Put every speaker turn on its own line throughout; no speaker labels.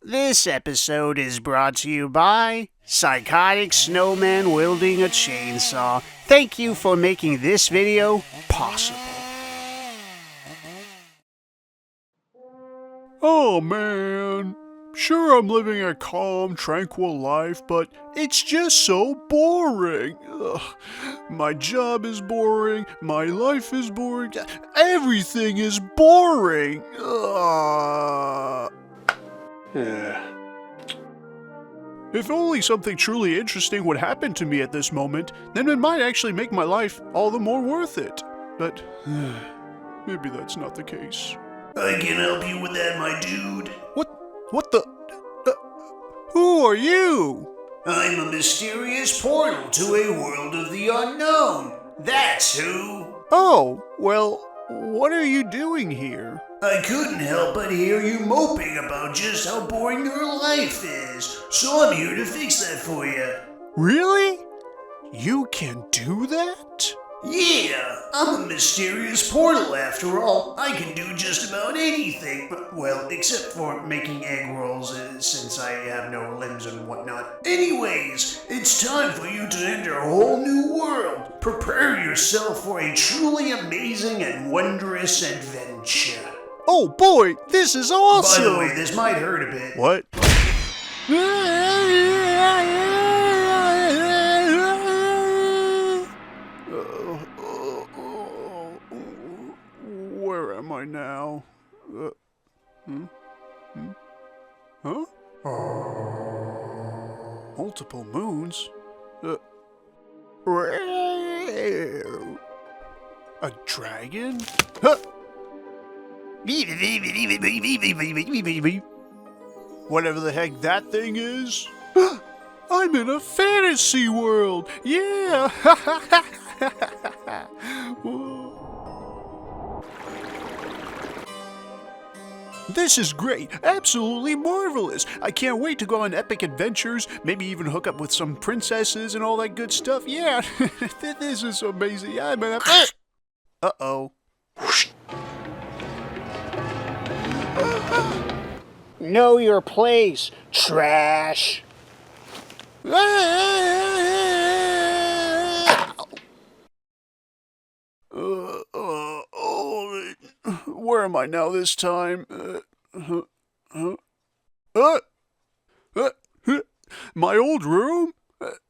This episode is brought to you by Psychotic Snowman wielding a chainsaw. Thank you for making this video possible.
Oh man, sure I'm living a calm, tranquil life, but it's just so boring. Ugh. My job is boring, my life is boring, everything is boring. If only something truly interesting would happen to me at this moment, then it might actually make my life all the more worth it. But maybe that's not the case.
I can help you with that, my dude.
What the? Who are you?
I'm a mysterious portal to a world of the unknown. That's who.
Oh, well, what are you doing here?
I couldn't help but hear you moping about just how boring your life is, so I'm here to fix that for you.
Really? You can do that?
Yeah, I'm a mysterious portal after all. I can do just about anything. Well, except for making egg rolls, since I have no limbs and whatnot. Anyways, it's time for you to enter a whole new world. Prepare yourself for a truly amazing and wondrous adventure.
Oh boy, this is awesome!
By the way, this might hurt a bit.
What? Where am I now? Huh? Multiple moons? A dragon? Huh? Whatever the heck that thing is. I'm in a fantasy world! Yeah! This is great! Absolutely marvelous! I can't wait to go on epic adventures, maybe even hook up with some princesses and all that good stuff. Yeah! This is amazing. I'm in a... Uh-oh.
Know your place, trash.
Where am I now this time? My old room?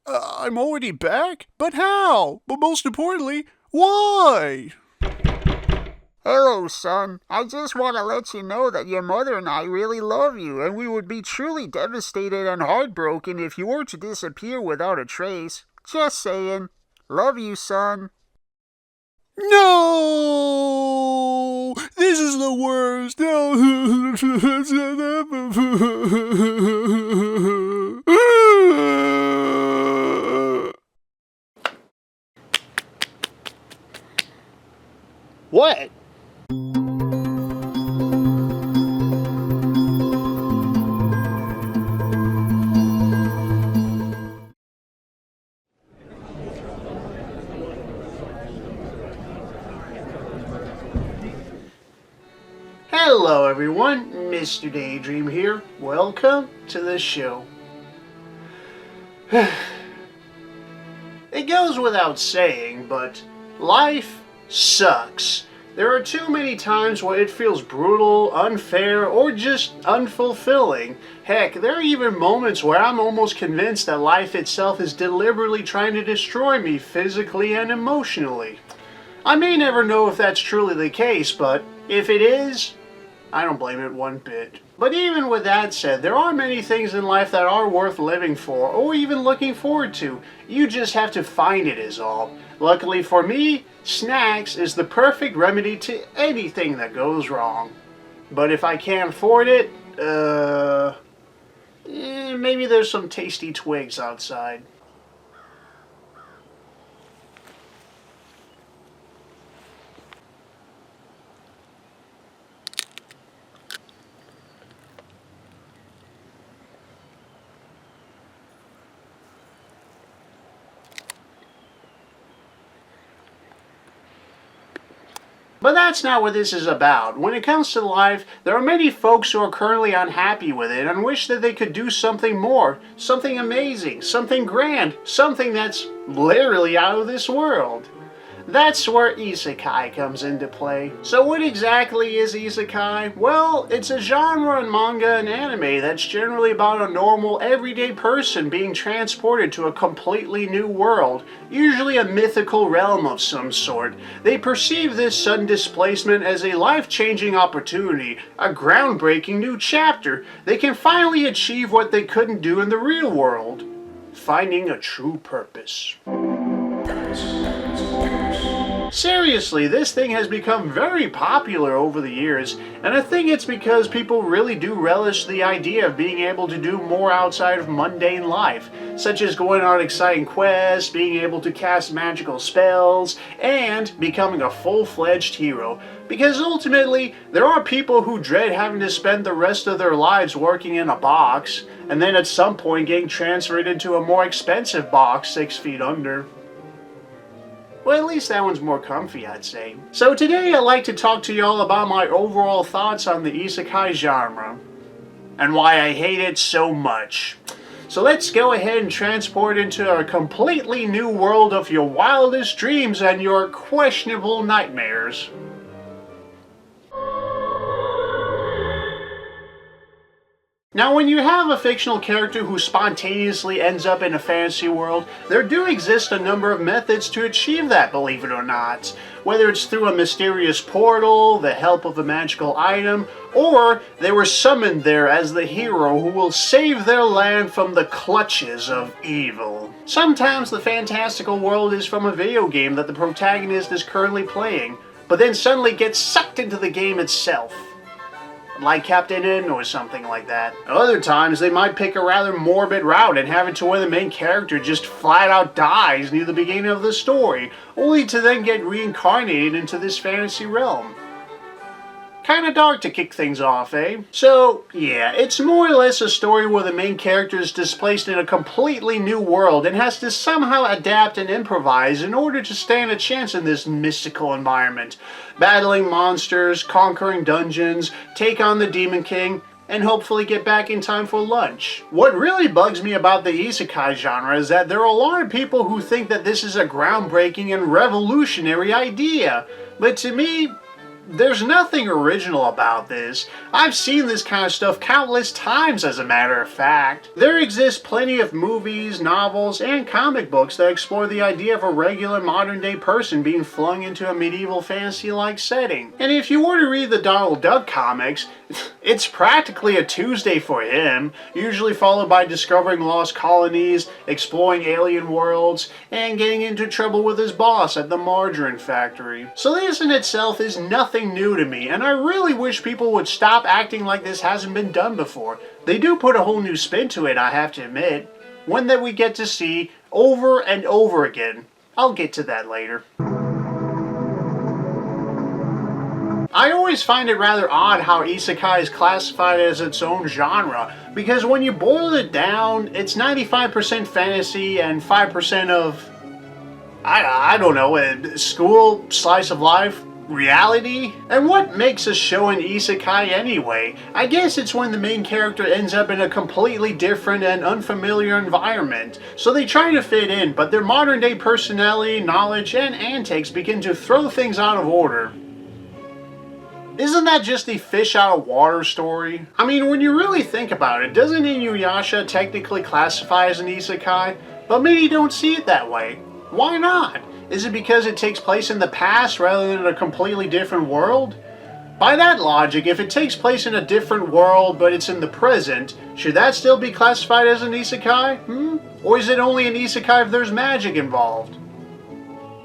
I'm already back? But how? But most importantly, why?
Hello, son. I just want to let you know that your mother and I really love you, and we would be truly devastated and heartbroken if you were to disappear without a trace. Just saying. Love you, son.
No! This is the worst.
What? Hello everyone, Mr. DayDream here. Welcome to the show. It goes without saying, but life sucks. There are too many times where it feels brutal, unfair, or just unfulfilling. Heck, there are even moments where I'm almost convinced that life itself is deliberately trying to destroy me physically and emotionally. I may never know if that's truly the case, but if it is, I don't blame it one bit. But even with that said, there are many things in life that are worth living for, or even looking forward to. You just have to find it is all. Luckily for me, snacks is the perfect remedy to anything that goes wrong. But if I can't afford it, maybe there's some tasty twigs outside. But that's not what this is about. When it comes to life, there are many folks who are currently unhappy with it and wish that they could do something more, something amazing, something grand, something that's literally out of this world. That's where Isekai comes into play. So what exactly is Isekai? Well, it's a genre in manga and anime that's generally about a normal, everyday person being transported to a completely new world, usually a mythical realm of some sort. They perceive this sudden displacement as a life-changing opportunity, a groundbreaking new chapter. They can finally achieve what they couldn't do in the real world: finding a true purpose. Seriously, this thing has become very popular over the years, and I think it's because people really do relish the idea of being able to do more outside of mundane life, such as going on exciting quests, being able to cast magical spells, and becoming a full-fledged hero. Because ultimately, there are people who dread having to spend the rest of their lives working in a box, and then at some point getting transferred into a more expensive box 6 feet under. Well, at least that one's more comfy, I'd say. So today I'd like to talk to y'all about my overall thoughts on the isekai genre, and why I hate it so much. So let's go ahead and transport into a completely new world of your wildest dreams and your questionable nightmares. Now, when you have a fictional character who spontaneously ends up in a fantasy world, there do exist a number of methods to achieve that, believe it or not. Whether it's through a mysterious portal, the help of a magical item, or they were summoned there as the hero who will save their land from the clutches of evil. Sometimes the fantastical world is from a video game that the protagonist is currently playing, but then suddenly gets sucked into the game itself, like Captain N or something like that. Other times they might pick a rather morbid route and have it to where the main character just flat out dies near the beginning of the story, only to then get reincarnated into this fantasy realm. Kinda dark to kick things off, eh? So, yeah, it's more or less a story where the main character is displaced in a completely new world and has to somehow adapt and improvise in order to stand a chance in this mystical environment, battling monsters, conquering dungeons, take on the Demon King, and hopefully get back in time for lunch. What really bugs me about the isekai genre is that there are a lot of people who think that this is a groundbreaking and revolutionary idea, but to me, there's nothing original about this. I've seen this kind of stuff countless times, as a matter of fact. There exist plenty of movies, novels, and comic books that explore the idea of a regular modern-day person being flung into a medieval fantasy-like setting. And if you were to read the Donald Duck comics, it's practically a Tuesday for him, usually followed by discovering lost colonies, exploring alien worlds, and getting into trouble with his boss at the margarine factory. So this in itself is nothing new to me, and I really wish people would stop acting like this hasn't been done before. They do put a whole new spin to it, I have to admit, one that we get to see over and over again. I'll get to that later. I always find it rather odd how isekai is classified as its own genre, because when you boil it down, it's 95% fantasy and 5% of, I don't know, a school slice of life reality? And what makes a show an isekai anyway? I guess it's when the main character ends up in a completely different and unfamiliar environment. So they try to fit in, but their modern day personality, knowledge, and antics begin to throw things out of order. Isn't that just the fish out of water story? I mean, when you really think about it, doesn't Inuyasha technically classify as an isekai? But many don't see it that way. Why not? Is it because it takes place in the past rather than in a completely different world? By that logic, if it takes place in a different world but it's in the present, should that still be classified as an isekai? Or is it only an isekai if there's magic involved?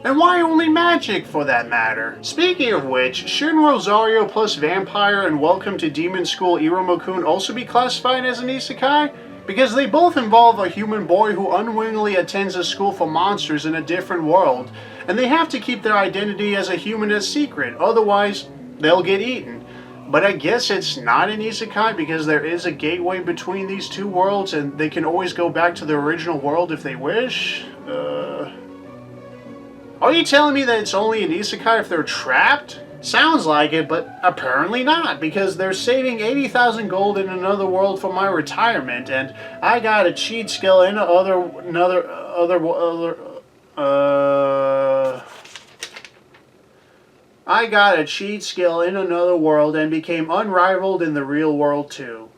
And why only magic, for that matter? Speaking of which, shouldn't Rosario plus Vampire and Welcome to Demon School Iruma-kun also be classified as an isekai? Because they both involve a human boy who unwittingly attends a school for monsters in a different world, and they have to keep their identity as a human a secret, otherwise they'll get eaten. But I guess it's not an isekai because there is a gateway between these two worlds and they can always go back to the original world if they wish? Are you telling me that it's only an isekai if they're trapped? Sounds like it, but apparently not, because they're saving 80,000 gold in another world for my retirement, and I got a cheat skill in I got a cheat skill in another world and became unrivaled in the real world too.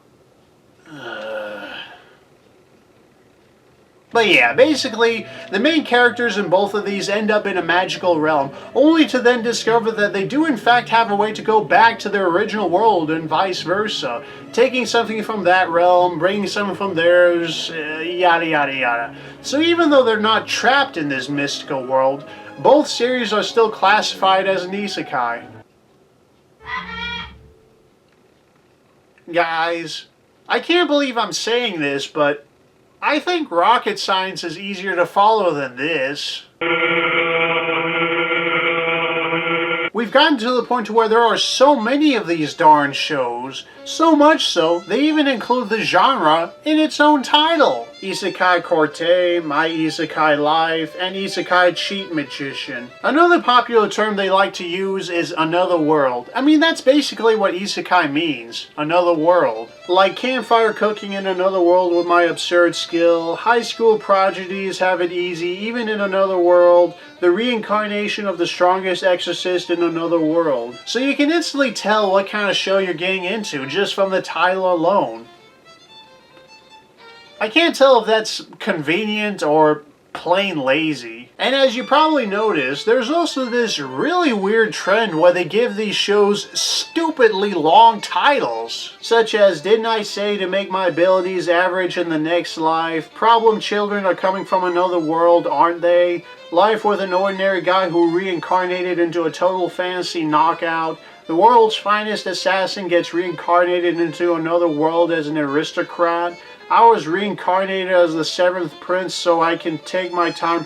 But yeah, basically, the main characters in both of these end up in a magical realm, only to then discover that they do in fact have a way to go back to their original world and vice versa, taking something from that realm, bringing something from theirs, yada yada yada. So even though they're not trapped in this mystical world, both series are still classified as an isekai. Guys, I can't believe I'm saying this, but I think rocket science is easier to follow than this. We've gotten to the point to where there are so many of these darn shows, so much so, they even include the genre in its own title. Isekai Corte, My Isekai Life, and Isekai Cheat Magician. Another popular term they like to use is another world. I mean, that's basically what isekai means, another world. Like campfire cooking in another world with my absurd skill, high school prodigies have it easy even in another world, the reincarnation of the strongest exorcist in another world. So you can instantly tell what kind of show you're getting into just from the title alone. I can't tell if that's convenient or plain lazy. And as you probably noticed, there's also this really weird trend where they give these shows stupidly long titles, such as Didn't I Say to Make My Abilities Average in the Next Life, Problem Children Are Coming from Another World, Aren't They? Life with an Ordinary Guy Who Reincarnated into a Total Fantasy Knockout, The World's Finest Assassin Gets Reincarnated into Another World as an Aristocrat, I was reincarnated as the seventh prince so I can take my time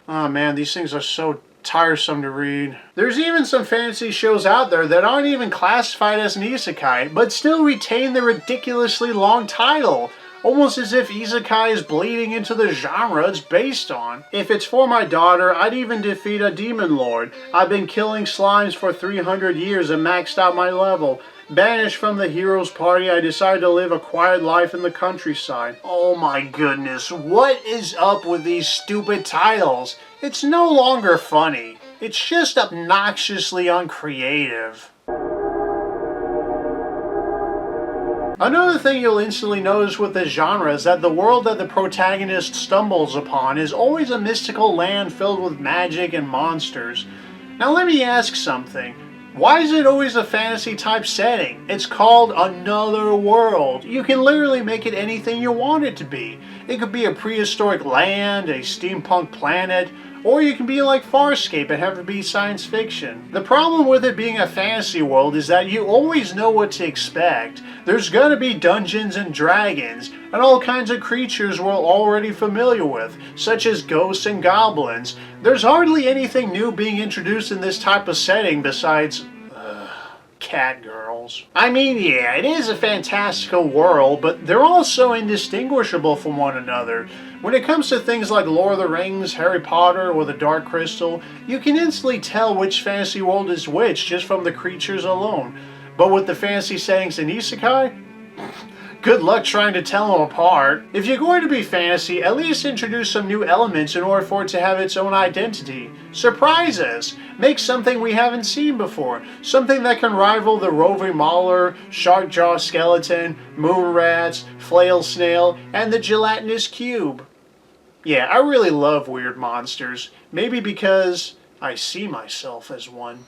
Oh man, these things are so tiresome to read. There's even some fantasy shows out there that aren't even classified as an isekai, but still retain the ridiculously long title, almost as if isekai is bleeding into the genre it's based on. If it's for my daughter, I'd even defeat a demon lord. I've been killing slimes for 300 years and maxed out my level. Banished from the hero's party, I decided to live a quiet life in the countryside. Oh my goodness, what is up with these stupid titles? It's no longer funny. It's just obnoxiously uncreative. Another thing you'll instantly notice with this genre is that the world that the protagonist stumbles upon is always a mystical land filled with magic and monsters. Now let me ask something. Why is it always a fantasy type setting? It's called Another World. You can literally make it anything you want it to be. It could be a prehistoric land, a steampunk planet, or you can be like Farscape and have it be science fiction. The problem with it being a fantasy world is that you always know what to expect. There's gonna be dungeons and dragons, and all kinds of creatures we're already familiar with, such as ghosts and goblins. There's hardly anything new being introduced in this type of setting besides cat girls. I mean, yeah, it is a fantastical world, but they're all so indistinguishable from one another. When it comes to things like Lord of the Rings, Harry Potter, or the Dark Crystal, you can instantly tell which fantasy world is which just from the creatures alone. But with the fantasy settings in isekai, good luck trying to tell them apart. If you're going to be fantasy, at least introduce some new elements in order for it to have its own identity. Surprise us! Make something we haven't seen before. Something that can rival the roving mauler, shark jaw skeleton, moon rats, flail snail, and the gelatinous cube. Yeah, I really love weird monsters. Maybe because I see myself as one.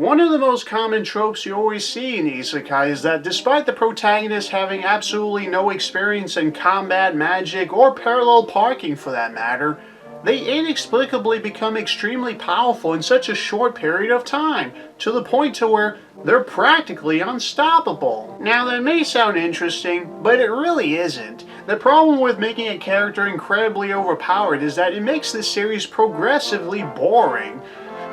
One of the most common tropes you always see in isekai is that despite the protagonist having absolutely no experience in combat, magic, or parallel parking for that matter, they inexplicably become extremely powerful in such a short period of time, to the point to where they're practically unstoppable. Now that may sound interesting, but it really isn't. The problem with making a character incredibly overpowered is that it makes this series progressively boring.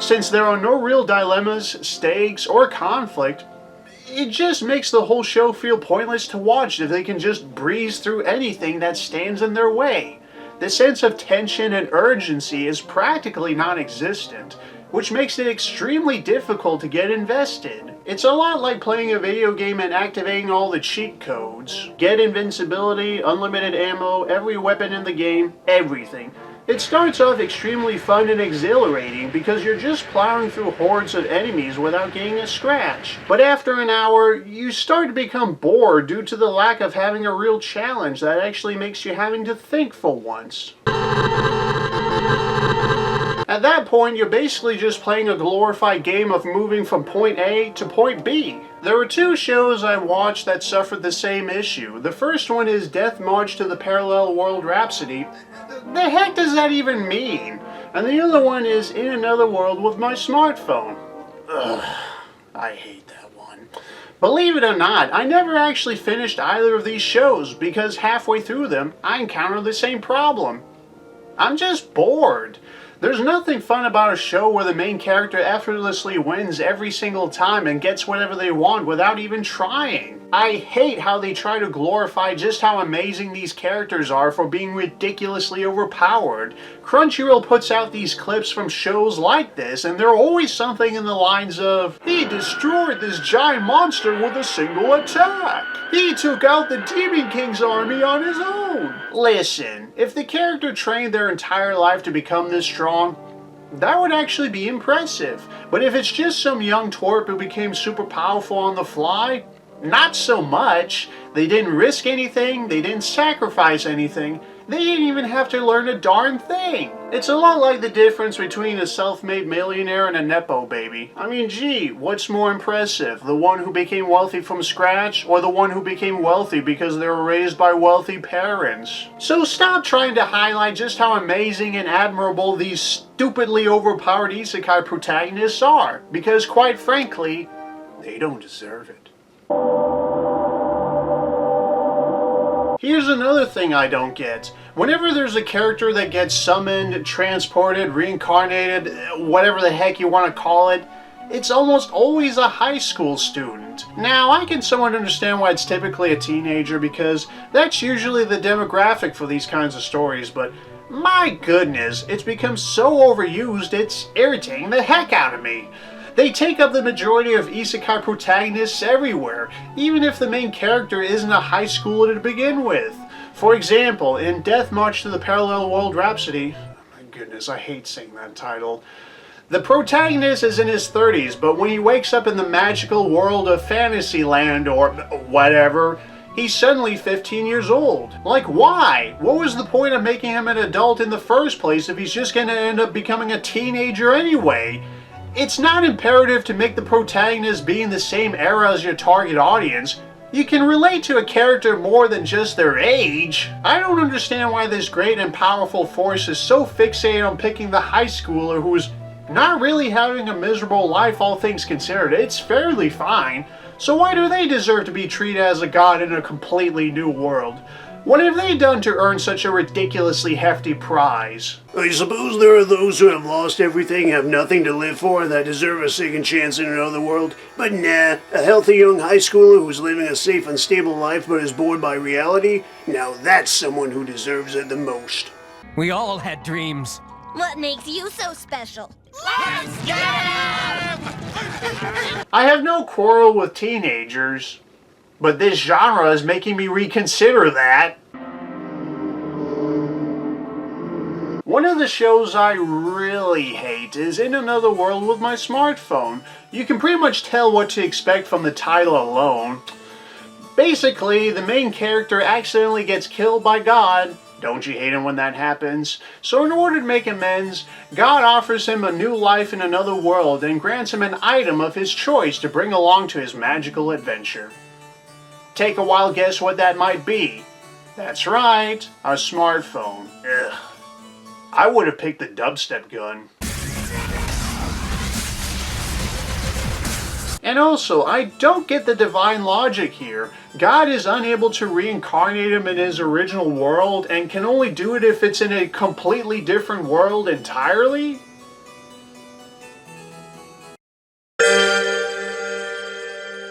Since there are no real dilemmas, stakes, or conflict, it just makes the whole show feel pointless to watch if they can just breeze through anything that stands in their way. The sense of tension and urgency is practically non-existent, which makes it extremely difficult to get invested. It's a lot like playing a video game and activating all the cheat codes. Get invincibility, unlimited ammo, every weapon in the game, everything. It starts off extremely fun and exhilarating because you're just plowing through hordes of enemies without getting a scratch. But after an hour, you start to become bored due to the lack of having a real challenge that actually makes you having to think for once. At that point, you're basically just playing a glorified game of moving from point A to point B. There were two shows I watched that suffered the same issue. The first one is Death March to the Parallel World Rhapsody. The heck does that even mean? And the other one is In Another World with My Smartphone. Ugh, I hate that one. Believe it or not, I never actually finished either of these shows because halfway through them, I encountered the same problem. I'm just bored. There's nothing fun about a show where the main character effortlessly wins every single time and gets whatever they want without even trying. I hate how they try to glorify just how amazing these characters are for being ridiculously overpowered. Crunchyroll puts out these clips from shows like this, and they're always something in the lines of, "He destroyed this giant monster with a single attack. He took out the Demon King's army on his own." Listen, if the character trained their entire life to become this strong, that would actually be impressive. But if it's just some young twerp who became super powerful on the fly, not so much. They didn't risk anything, they didn't sacrifice anything, they didn't even have to learn a darn thing. It's a lot like the difference between a self-made millionaire and a nepo baby. I mean, gee, what's more impressive? The one who became wealthy from scratch, or the one who became wealthy because they were raised by wealthy parents? So stop trying to highlight just how amazing and admirable these stupidly overpowered isekai protagonists are, because quite frankly, they don't deserve it. Here's another thing I don't get. Whenever there's a character that gets summoned, transported, reincarnated, whatever the heck you want to call it, it's almost always a high school student. Now, I can somewhat understand why it's typically a teenager because that's usually the demographic for these kinds of stories, but my goodness, it's become so overused it's irritating the heck out of me. They take up the majority of isekai protagonists everywhere, even if the main character isn't a high schooler to begin with. For example, in Death March to the Parallel World Rhapsody, oh my goodness, I hate saying that title, the protagonist is in his 30s, but when he wakes up in the magical world of Fantasyland or whatever, he's suddenly 15 years old. Like, why? What was the point of making him an adult in the first place if he's just gonna end up becoming a teenager anyway? It's not imperative to make the protagonist be in the same era as your target audience. You can relate to a character more than just their age. I don't understand why this great and powerful force is so fixated on picking the high schooler who's not really having a miserable life, all things considered. It's fairly fine. So why do they deserve to be treated as a god in a completely new world? What have they done to earn such a ridiculously hefty prize?
I suppose there are those who have lost everything, have nothing to live for, that deserve a second chance in another world. But nah, a healthy young high schooler who's living a safe and stable life but is bored by reality, now that's someone who deserves it the most.
We all had dreams.
What makes you so special?
Let's get him!
I have no quarrel with teenagers, but this genre is making me reconsider that. One of the shows I really hate is In Another World with My Smartphone. You can pretty much tell what to expect from the title alone. Basically, the main character accidentally gets killed by God. Don't you hate it when that happens? So in order to make amends, God offers him a new life in another world and grants him an item of his choice to bring along to his magical adventure. Take a wild guess what that might be. That's right, a smartphone. Ugh. I would have picked the dubstep gun. And also, I don't get the divine logic here. God is unable to reincarnate him in his original world and can only do it if it's in a completely different world entirely?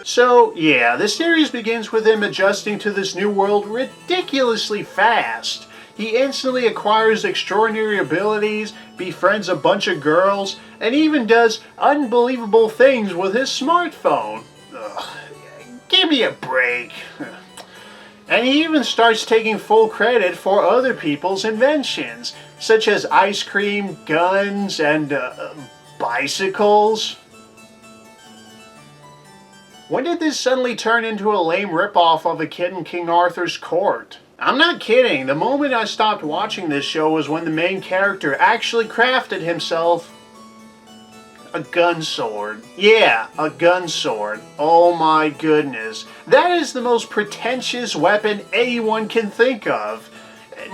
So, yeah, the series begins with him adjusting to this new world ridiculously fast. He instantly acquires extraordinary abilities, befriends a bunch of girls, and even does unbelievable things with his smartphone. Ugh, give me a break. And he even starts taking full credit for other people's inventions, such as ice cream, guns, and bicycles. When did this suddenly turn into a lame ripoff of A Kid in King Arthur's Court? I'm not kidding, the moment I stopped watching this show was when the main character actually crafted himself a gun sword. Yeah, a gun sword. Oh my goodness. That is the most pretentious weapon anyone can think of.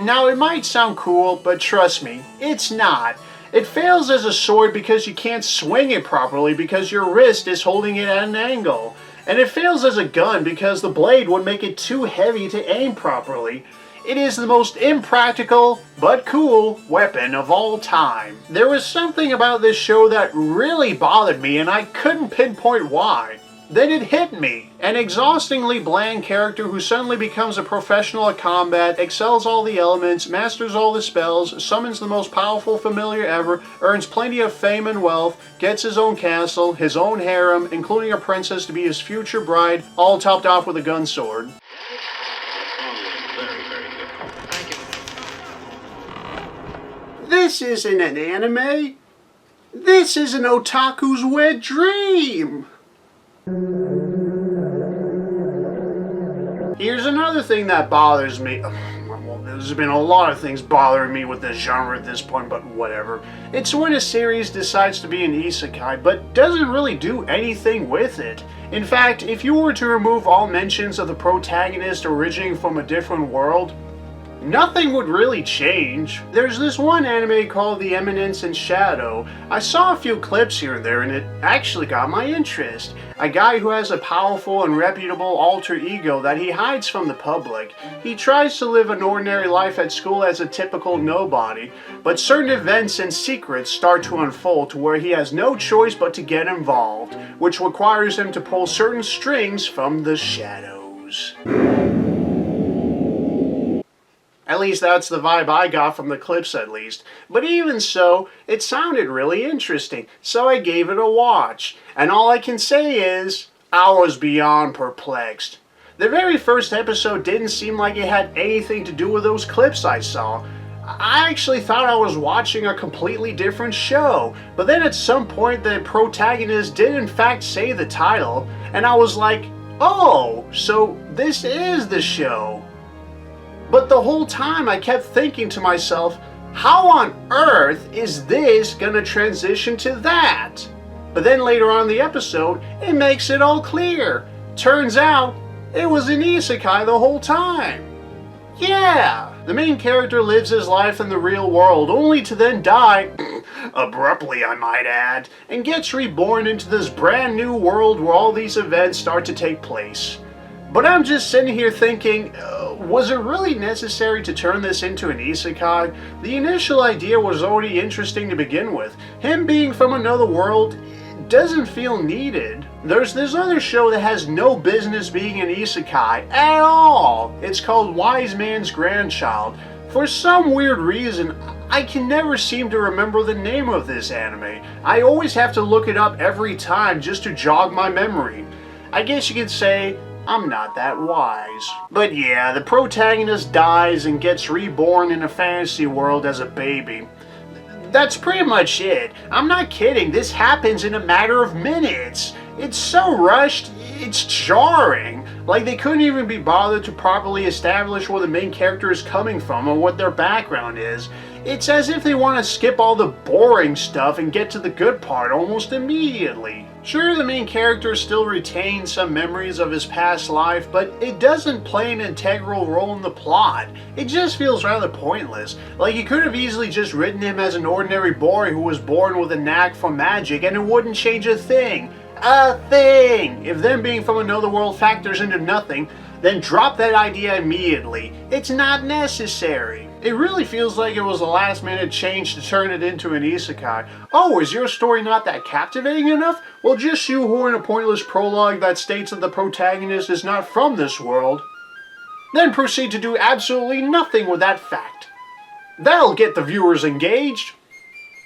Now, it might sound cool, but trust me, it's not. It fails as a sword because you can't swing it properly because your wrist is holding it at an angle. And it fails as a gun because the blade would make it too heavy to aim properly. It is the most impractical, but cool, weapon of all time. There was something about this show that really bothered me and I couldn't pinpoint why. Then it hit me. An exhaustingly bland character who suddenly becomes a professional at combat, excels all the elements, masters all the spells, summons the most powerful familiar ever, earns plenty of fame and wealth, gets his own castle, his own harem, including a princess to be his future bride, all topped off with a gun sword. This isn't an anime. This is an otaku's wet dream. Here's another thing that bothers me. Well, there's been a lot of things bothering me with this genre at this point, but whatever. It's when a series decides to be an isekai, but doesn't really do anything with it. In fact, if you were to remove all mentions of the protagonist originating from a different world, nothing would really change. There's this one anime called The Eminence in Shadow. I saw a few clips here and there and it actually got my interest. A guy who has a powerful and reputable alter ego that he hides from the public. He tries to live an ordinary life at school as a typical nobody, but certain events and secrets start to unfold to where he has no choice but to get involved, which requires him to pull certain strings from the shadows. At least that's the vibe I got from the clips at least. But even so, it sounded really interesting, so I gave it a watch. And all I can say is, I was beyond perplexed. The very first episode didn't seem like it had anything to do with those clips I saw. I actually thought I was watching a completely different show. But then at some point the protagonist did in fact say the title, and I was like, oh, so this is the show. But the whole time I kept thinking to myself, how on earth is this gonna transition to that? But then later on in the episode, it makes it all clear. Turns out, it was an isekai the whole time. Yeah, the main character lives his life in the real world, only to then die, abruptly I might add, and gets reborn into this brand new world where all these events start to take place. But I'm just sitting here thinking, was it really necessary to turn this into an isekai? The initial idea was already interesting to begin with. Him being from another world doesn't feel needed. There's this other show that has no business being an isekai at all. It's called Wise Man's Grandchild. For some weird reason, I can never seem to remember the name of this anime. I always have to look it up every time just to jog my memory. I guess you could say, I'm not that wise. But yeah, the protagonist dies and gets reborn in a fantasy world as a baby. That's pretty much it. I'm not kidding, this happens in a matter of minutes. It's so rushed, it's jarring. Like they couldn't even be bothered to properly establish where the main character is coming from or what their background is. It's as if they want to skip all the boring stuff and get to the good part almost immediately. Sure, the main character still retains some memories of his past life, but it doesn't play an integral role in the plot. It just feels rather pointless. Like you could have easily just written him as an ordinary boy who was born with a knack for magic and it wouldn't change a thing. A thing! If them being from another world factors into nothing, then drop that idea immediately. It's not necessary. It really feels like it was a last minute change to turn it into an isekai. Oh, is your story not that captivating enough? Well, just shoehorn a pointless prologue that states that the protagonist is not from this world. Then proceed to do absolutely nothing with that fact. That'll get the viewers engaged.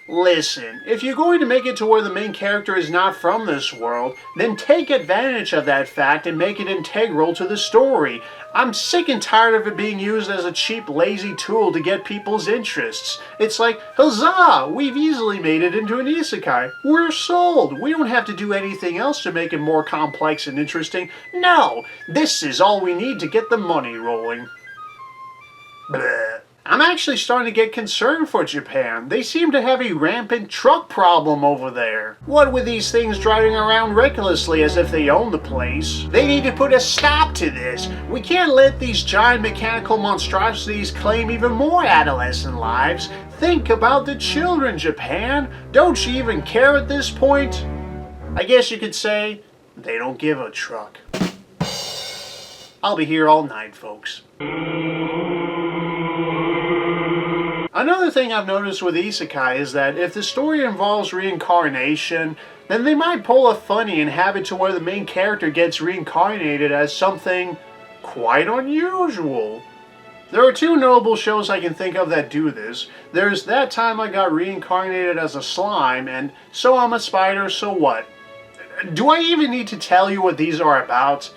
Listen, if you're going to make it to where the main character is not from this world, then take advantage of that fact and make it integral to the story. I'm sick and tired of it being used as a cheap, lazy tool to get people's interests. It's like, huzzah! We've easily made it into an isekai. We're sold! We don't have to do anything else to make it more complex and interesting. No! This is all we need to get the money rolling. Bleh. I'm actually starting to get concerned for Japan. They seem to have a rampant truck problem over there. What with these things driving around recklessly as if they own the place? They need to put a stop to this. We can't let these giant mechanical monstrosities claim even more adolescent lives. Think about the children, Japan. Don't you even care at this point? I guess you could say they don't give a truck. I'll be here all night, folks. Another thing I've noticed with isekai is that if the story involves reincarnation, then they might pull a funny and have it to where the main character gets reincarnated as something quite unusual. There are two notable shows I can think of that do this. There's That Time I Got Reincarnated as a Slime and So I'm a Spider, So What? Do I even need to tell you what these are about?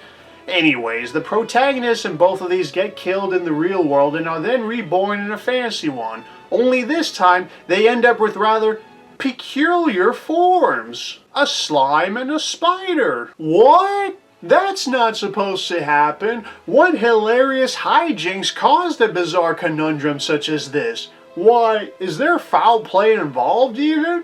Anyways, the protagonists in both of these get killed in the real world and are then reborn in a fantasy one. Only this time, they end up with rather peculiar forms. A slime and a spider. What? That's not supposed to happen. What hilarious hijinks caused a bizarre conundrum such as this? Why, is there foul play involved even?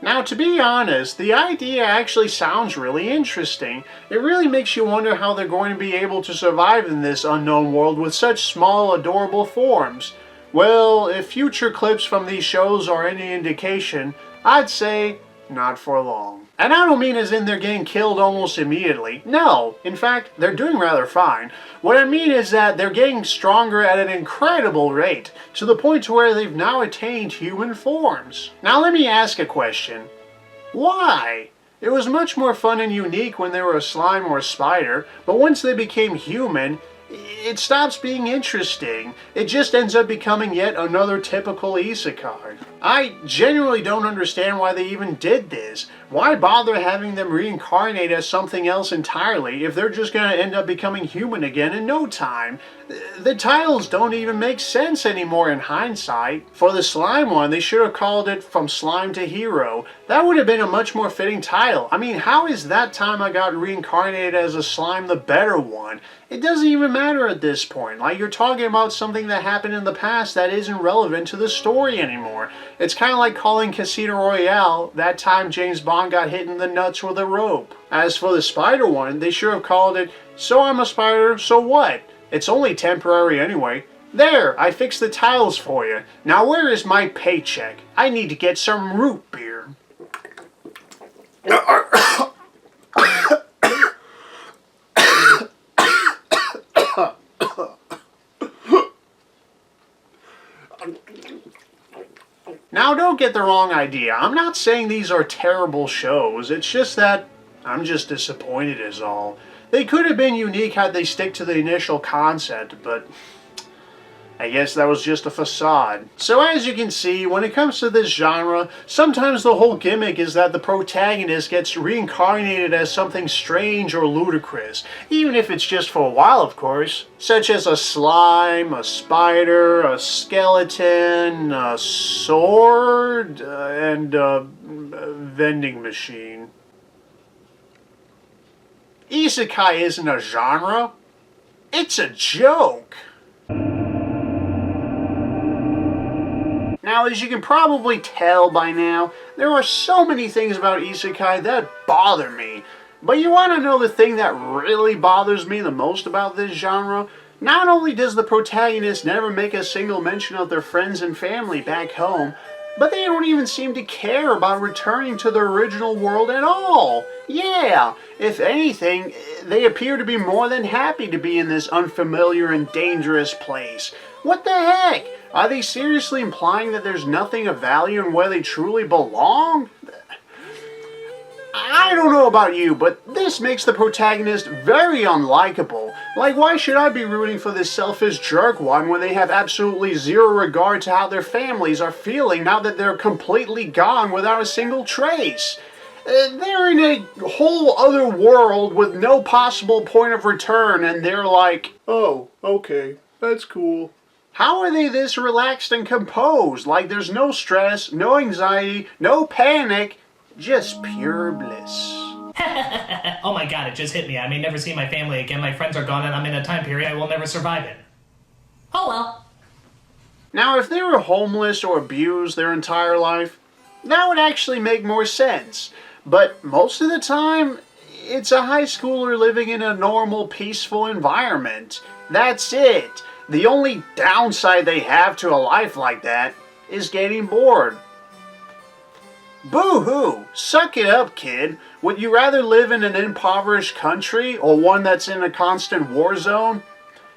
Now, to be honest, the idea actually sounds really interesting. It really makes you wonder how they're going to be able to survive in this unknown world with such small, adorable forms. Well, if future clips from these shows are any indication, I'd say not for long. And I don't mean as in they're getting killed almost immediately. No, in fact, they're doing rather fine. What I mean is that they're getting stronger at an incredible rate, to the point to where they've now attained human forms. Now let me ask a question. Why? It was much more fun and unique when they were a slime or a spider, but once they became human, it stops being interesting. It just ends up becoming yet another typical isekai. I genuinely don't understand why they even did this. Why bother having them reincarnate as something else entirely if they're just going to end up becoming human again in no time? The titles don't even make sense anymore in hindsight. For the slime one, they should have called it From Slime to Hero. That would have been a much more fitting title. I mean, how is That Time I Got Reincarnated as a Slime the better one? It doesn't even matter at this point. Like, you're talking about something that happened in the past that isn't relevant to the story anymore. It's kind of like calling Casino Royale That Time James Bond Got Hit in the Nuts with a Rope. As for the spider one, they should have called it So I'm a Spider, So What? It's only temporary anyway. There, I fixed the tiles for you. Now where is my paycheck? I need to get some root beer. Now don't get the wrong idea. I'm not saying these are terrible shows. It's just that I'm just disappointed is all. They could have been unique had they stick to the initial concept, but I guess that was just a facade. So as you can see, when it comes to this genre, sometimes the whole gimmick is that the protagonist gets reincarnated as something strange or ludicrous, even if it's just for a while, of course. Such as a slime, a spider, a skeleton, a sword, and a vending machine. Isekai isn't a genre. It's a joke. Now, as you can probably tell by now, there are so many things about isekai that bother me. But you want to know the thing that really bothers me the most about this genre? Not only does the protagonist never make a single mention of their friends and family back home, but they don't even seem to care about returning to their original world at all. Yeah, if anything, they appear to be more than happy to be in this unfamiliar and dangerous place. What the heck? Are they seriously implying that there's nothing of value in where they truly belong? I don't know about you, but this makes the protagonist very unlikable. Like, why should I be rooting for this selfish jerk one when they have absolutely zero regard to how their families are feeling now that they're completely gone without a single trace? They're in a whole other world with no possible point of return, and they're like,
Oh, okay. That's cool.
how are they this relaxed and composed? Like there's no stress, no anxiety, no panic, just pure bliss.
Oh my god, it just hit me. I may never see my family again. My friends are gone and I'm in a time period I will never survive in. Oh well.
Now, if they were homeless or abused their entire life, that would actually make more sense. But most of the time, it's a high schooler living in a normal, peaceful environment. That's it. The only downside they have to a life like that is getting bored. Boo-hoo! Suck it up, kid. Would you rather live in an impoverished country or one that's in a constant war zone?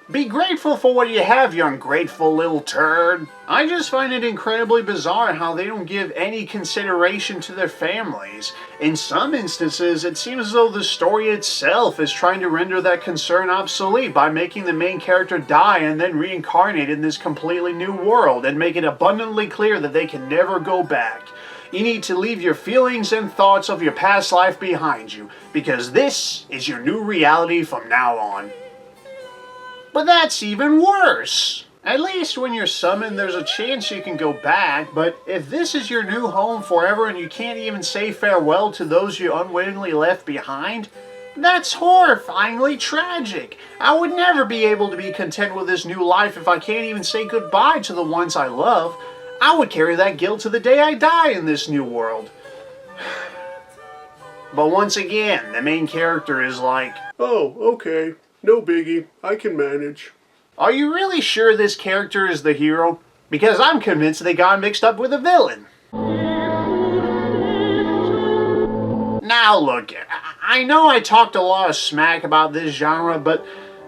Be grateful for what you have, you ungrateful little turd. I just find it incredibly bizarre how they don't give any consideration to their families. In some instances, it seems as though the story itself is trying to render that concern obsolete by making the main character die and then reincarnate in this completely new world and make it abundantly clear that they can never go back. You need to leave your feelings and thoughts of your past life behind you, because this is your new reality from now on. But that's even worse! At least when you're summoned, there's a chance you can go back, but if this is your new home forever and you can't even say farewell to those you unwittingly left behind, that's horrifyingly tragic. I would never be able to be content with this new life if I can't even say goodbye to the ones I love. I would carry that guilt to the day I die in this new world. But once again, the main character is like,
Oh, okay. No biggie. I can manage.
are you really sure this character is the hero? Because I'm convinced they got mixed up with a villain. Now look, I know I talked a lot of smack about this genre, but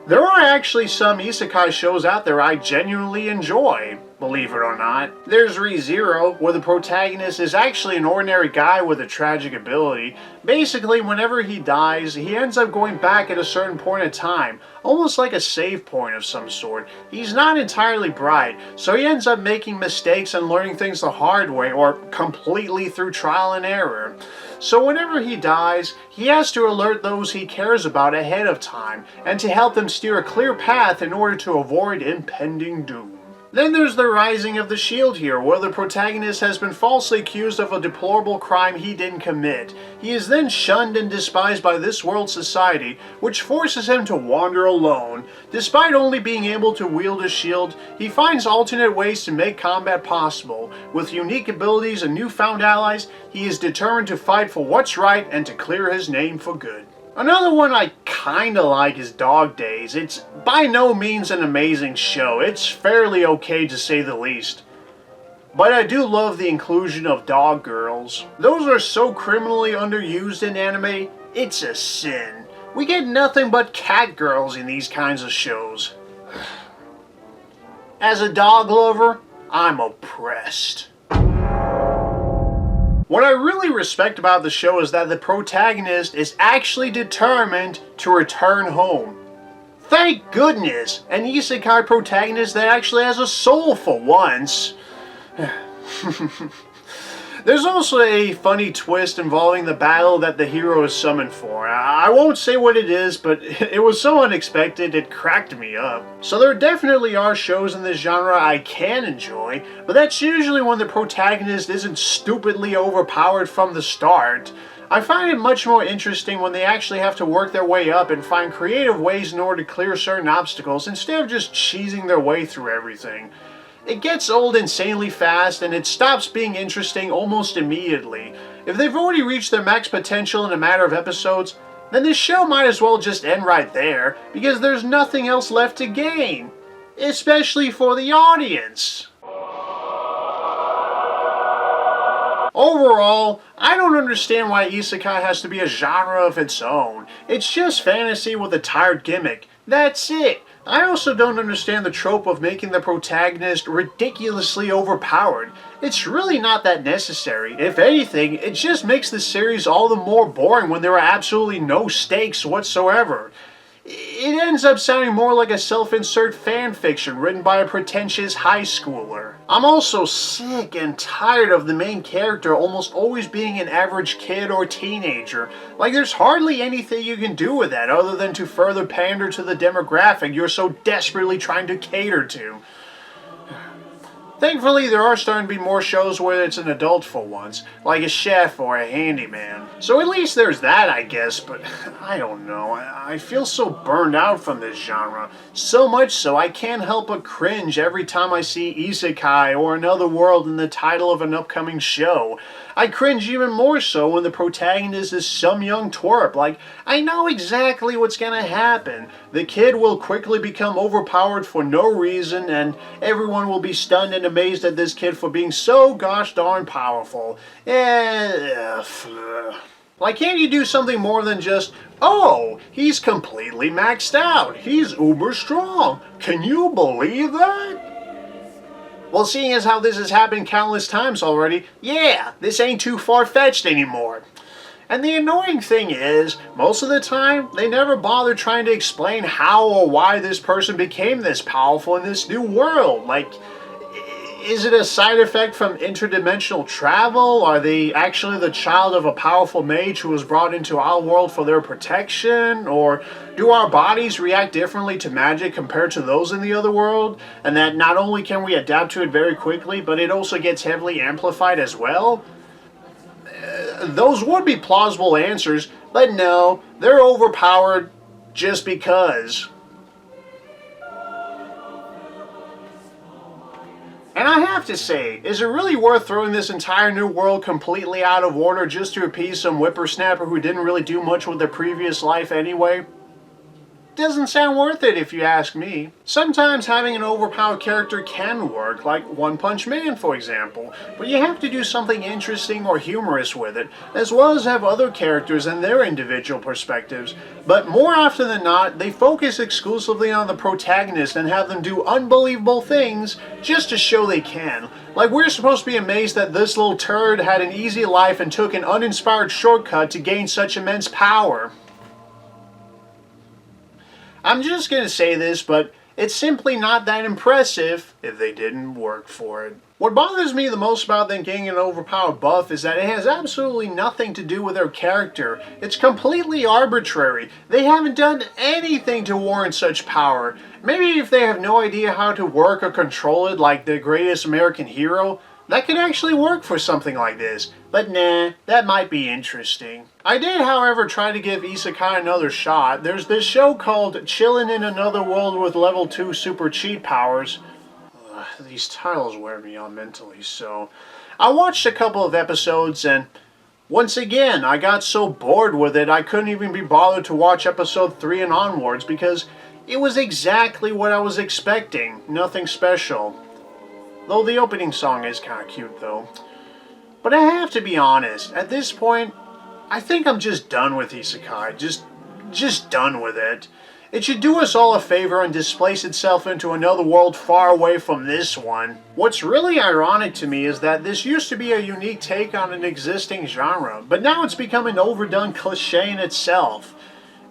there are actually some isekai shows out there I genuinely enjoy, believe it or not. There's ReZero, where the protagonist is actually an ordinary guy with a tragic ability. Basically, whenever he dies, he ends up going back at a certain point of time, almost like a save point of some sort. He's not entirely bright, so he ends up making mistakes and learning things the hard way, or completely through trial and error. So whenever he dies, he has to alert those he cares about ahead of time, and to help them steer a clear path in order to avoid impending doom. Then there's the Rising of the Shield here, where the protagonist has been falsely accused of a deplorable crime he didn't commit. He is then shunned and despised by this world's society, which forces him to wander alone. Despite only being able to wield a shield, he finds alternate ways to make combat possible. With unique abilities and newfound allies, he is determined to fight for what's right and to clear his name for good. Another one I kinda like is Dog Days. It's by no means an amazing show. It's fairly okay to say the least. But I do love the inclusion of dog girls. Those are so criminally underused in anime, it's a sin. We get nothing but cat girls in these kinds of shows. As a dog lover, I'm oppressed. What I really respect about the show is that the protagonist is actually determined to return home. Thank goodness! An isekai protagonist that actually has a soul for once. There's also a funny twist involving the battle that the hero is summoned for. I won't say what it is, but it was so unexpected it cracked me up. So there definitely are shows in this genre I can enjoy, but that's usually when the protagonist isn't stupidly overpowered from the start. I find it much more interesting when they actually have to work their way up and find creative ways in order to clear certain obstacles instead of just cheesing their way through everything. It gets old insanely fast, and it stops being interesting almost immediately. If they've already reached their max potential in a matter of episodes, then this show might as well just end right there, because there's nothing else left to gain. Especially for the audience. Overall, I don't understand why isekai has to be a genre of its own. It's just fantasy with a tired gimmick. That's it. I also don't understand the trope of making the protagonist ridiculously overpowered. It's really not that necessary. If anything, it just makes the series all the more boring when there are absolutely no stakes whatsoever. it ends up sounding more like a self-insert fan fiction written by a pretentious high schooler. I'm also sick and tired of the main character almost always being an average kid or teenager. Like, there's hardly anything you can do with that other than to further pander to the demographic you're so desperately trying to cater to. Thankfully, there are starting to be more shows where it's an adult for once, like a chef or a handyman. So at least there's that, I guess, but I don't know. I feel so burned out from this genre. So much so I can't help but cringe every time I see Isekai or Another World in the title of an upcoming show. I cringe even more so when the protagonist is some young twerp. Like, I know exactly what's gonna happen. The kid will quickly become overpowered for no reason, and everyone will be stunned and amazed at this kid for being so gosh darn powerful. Like, can't you do something more than just, oh, he's completely maxed out. He's uber strong. Can you believe that? Well, seeing as how this has happened countless times already, yeah, this ain't too far-fetched anymore. And the annoying thing is, most of the time, they never bother trying to explain how or why this person became this powerful in this new world. Like, is it a side effect from interdimensional travel? Are they actually the child of a powerful mage who was brought into our world for their protection? Or do our bodies react differently to magic compared to those in the other world? And that not only can we adapt to it very quickly, but it also gets heavily amplified as well? Those would be plausible answers, but no, they're overpowered just because. And I have to say, is it really worth throwing this entire new world completely out of order just to appease some whippersnapper who didn't really do much with their previous life anyway? Doesn't sound worth it if you ask me. Sometimes having an overpowered character can work, like One Punch Man for example, but you have to do something interesting or humorous with it, as well as have other characters and their individual perspectives. But more often than not, they focus exclusively on the protagonist and have them do unbelievable things just to show they can. Like, we're supposed to be amazed that this little turd had an easy life and took an uninspired shortcut to gain such immense power. I'm just gonna say this, but it's simply not that impressive if they didn't work for it. What bothers me the most about them getting an overpowered buff is that it has absolutely nothing to do with their character. It's completely arbitrary. They haven't done anything to warrant such power. Maybe if they have no idea how to work or control it like the greatest American hero, that could actually work for something like this. But nah, that might be interesting. I did, however, try to give Isekai another shot. There's this show called Chillin' in Another World with Level 2 Super Cheat Powers. These titles wear me on mentally, so I watched a couple of episodes and once again, I got so bored with it I couldn't even be bothered to watch episode 3 and onwards because it was exactly what I was expecting. Nothing special. Though the opening song is kinda cute though. But I have to be honest, at this point, I think I'm just done with Isekai. Just done with it. It should do us all a favor and displace itself into another world far away from this one. What's really ironic to me is that this used to be a unique take on an existing genre, but now it's become an overdone cliche in itself.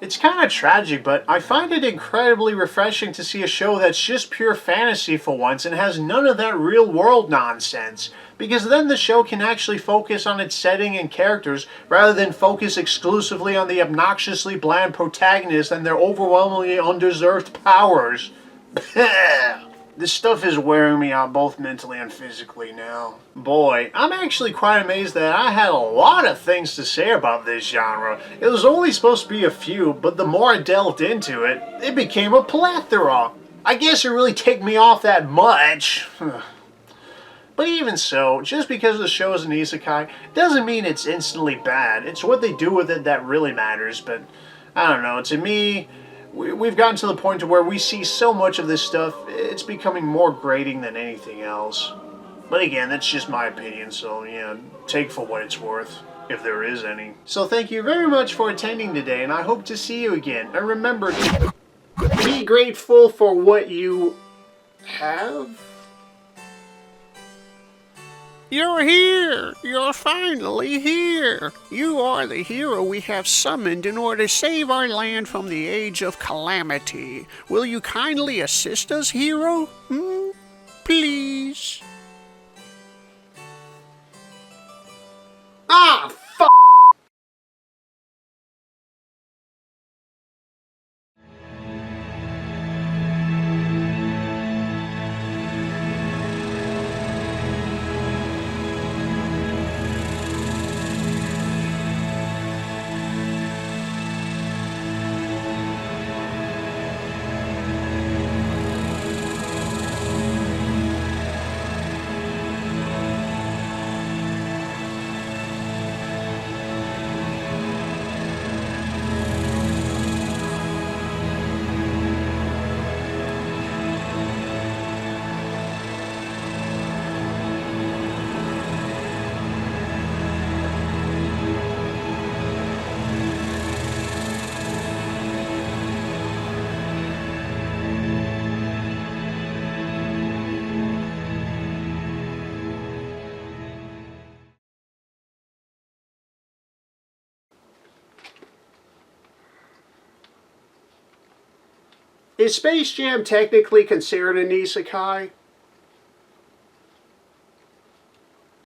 It's kind of tragic, but I find it incredibly refreshing to see a show that's just pure fantasy for once and has none of that real world nonsense. Because then the show can actually focus on its setting and characters rather than focus exclusively on the obnoxiously bland protagonist and their overwhelmingly undeserved powers. This stuff is wearing me out both mentally and physically now. Boy, I'm actually quite amazed that I had a lot of things to say about this genre. It was only supposed to be a few, but the more I delved into it, it became a plethora. I guess it really ticked me off that much. But even so, just because the show is an isekai doesn't mean it's instantly bad. It's what they do with it that really matters, but I don't know, to me, we've gotten to the point to where we see so much of this stuff, it's becoming more grating than anything else. But again, that's just my opinion, so yeah, take for what it's worth, if there is any. So thank you very much for attending today, and I hope to see you again. And remember, be grateful for what you have. You're here! You're finally here! You are the hero we have summoned in order to save our land from the age of calamity. Will you kindly assist us, hero? Please? Ah, f***! Is Space Jam technically considered an isekai?